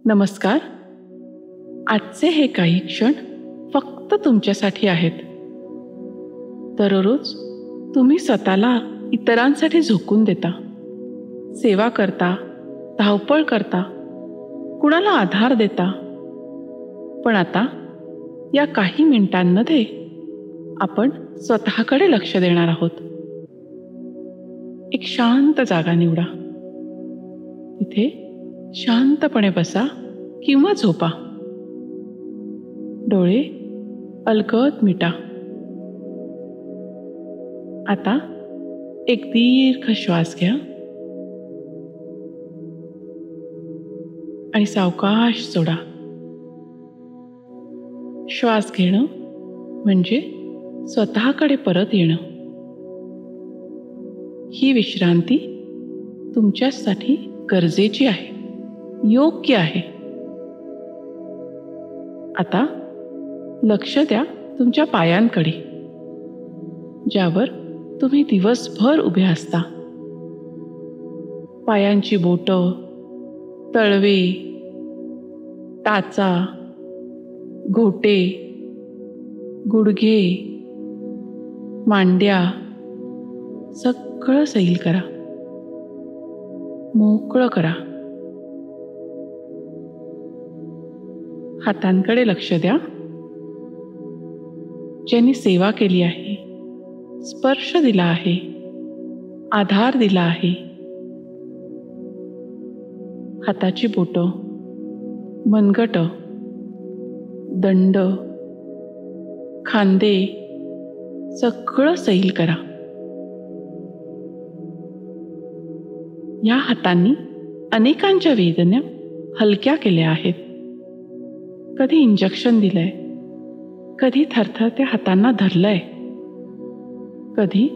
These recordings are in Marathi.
नमस्कार. आजचे हे काही क्षण फक्त तुमच्यासाठी आहेत. दररोज तुम्ही स्वतःला इतरांसाठी झोकून देता, सेवा करता, धावपळ करता, कुणाला आधार देता. पण आता या काही मिनिटांमध्ये आपण स्वतःकडे लक्ष देणार आहोत. एक शांत जागा निवडा. तिथे शांतपणे बसा किंवा झोपा. डोळे अलगद मिटा. आता एक दीर्घ श्वास घ्या आणि सावकाश सोडा. श्वास घेणं म्हणजे स्वतःकडे परत येणं. ही विश्रांती तुमच्यासाठी गरजेची आहे, योग्य आहे. आता लक्ष द्या तुमच्या पायांकडे, ज्यावर तुम्ही दिवसभर उभे असता. पायांची बोटं, तळवे, टाचा, घोटे, गुडघे, मांड्या सगळं सैल करा, मोकळं करा. हातांकडे लक्ष द्या, ज्यांनी सेवा केली आहे, स्पर्श दिला आहे, आधार दिला आहे. हाताची बोटं, मनगटं, दंड, खांदे सगळं सैल करा. या हातांनी अनेकांच्या वेदना हलक्या केल्या आहेत. कधी इंजेक्शन दिलंय, कधी थरथरत्या हातांना धरलंय, कधी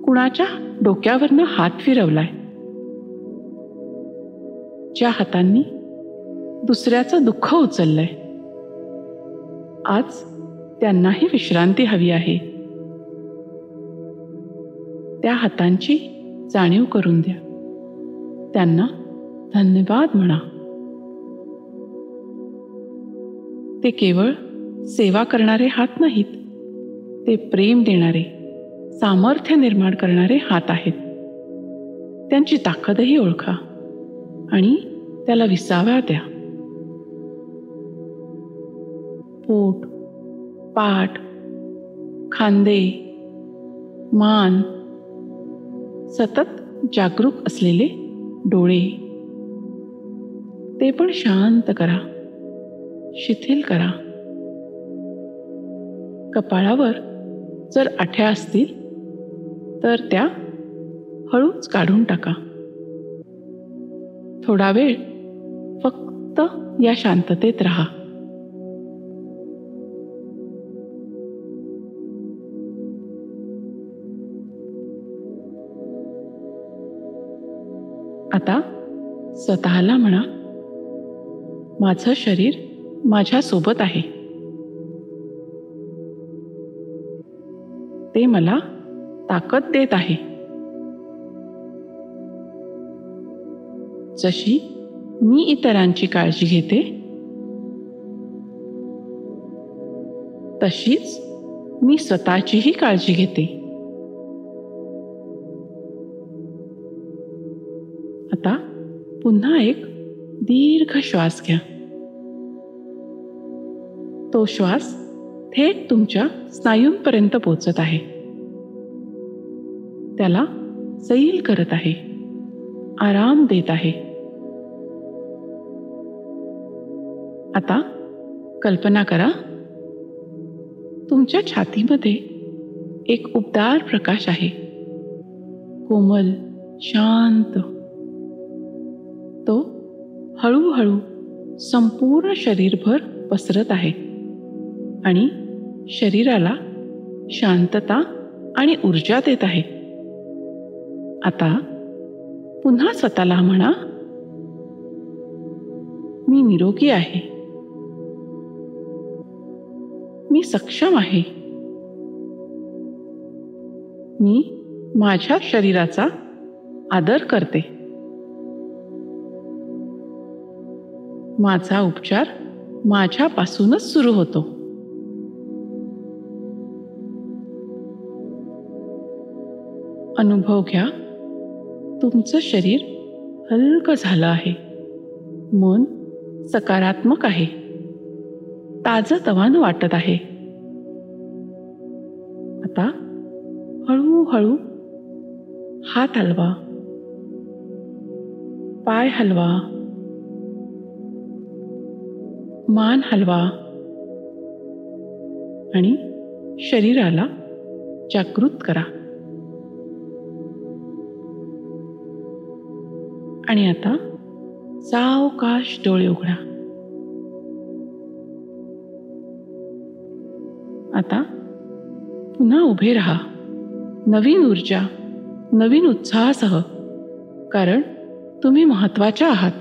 कुणाच्या डोक्यावरनं हात फिरवलाय. ज्या हातांनी दुसऱ्याचं दुःख उचललंय, आज त्यांनाही विश्रांती हवी आहे. त्या हातांची जाणीव करून द्या. त्यांना धन्यवाद म्हणा. ते केवळ सेवा करणारे हात नाहीत, ते प्रेम देणारे, सामर्थ्य निर्माण करणारे हात आहेत. त्यांची ताकदही ओळखा आणि त्याला विसाव्या द्या. पोट, पाठ, खांदे, मान, सतत जागरूक असलेले डोळे, ते पण शांत करा, शिथिल करा. कपाळावर जर आठ्या असतील तर त्या हळूच काढून टाका. थोडा वेळ फक्त या शांततेत राहा. आता स्वतःला म्हणा, माझं शरीर माझ्या सोबत आहे. ते मला ताकद देत आहे. जशी मी इतरांची काळजी घेते, तशीच मी स्वतःचीही काळजी घेते. आता पुन्हा एक दीर्घ श्वास घ्या. तो श्वास थेट तुमच्या स्नायूंपर्यंत पोचत आहे, त्याला सैल करत आहे, आराम देत आहे. आता कल्पना करा, तुमच्या छातीमध्ये एक उबदार प्रकाश आहे, कोमल, शांत. तो हळूहळू संपूर्ण शरीरभर पसरत आहे आणि शरीराला शांतता आणि ऊर्जा देत आहे. आता पुन्हा स्वतःला म्हणा, मी निरोगी आहे, मी सक्षम आहे, मी माझ्या शरीराचा आदर करते. माझा उपचार माझ्यापासूनच सुरू होतो. अनुभव घ्या, तुमचं शरीर हलकं झालं आहे. मन सकारात्मक आहे. ताजंतवानं वाटत आहे. आता हळूहळू हात हलवा, पाय हलवा, मान हलवा आणि शरीराला जागृत करा. आणि आता सावकाश डोळे उघडा. आता पुन्हा उभे राहा, नवीन ऊर्जा, नवीन उत्साहासह, कारण तुम्ही महत्त्वाच्या आहात.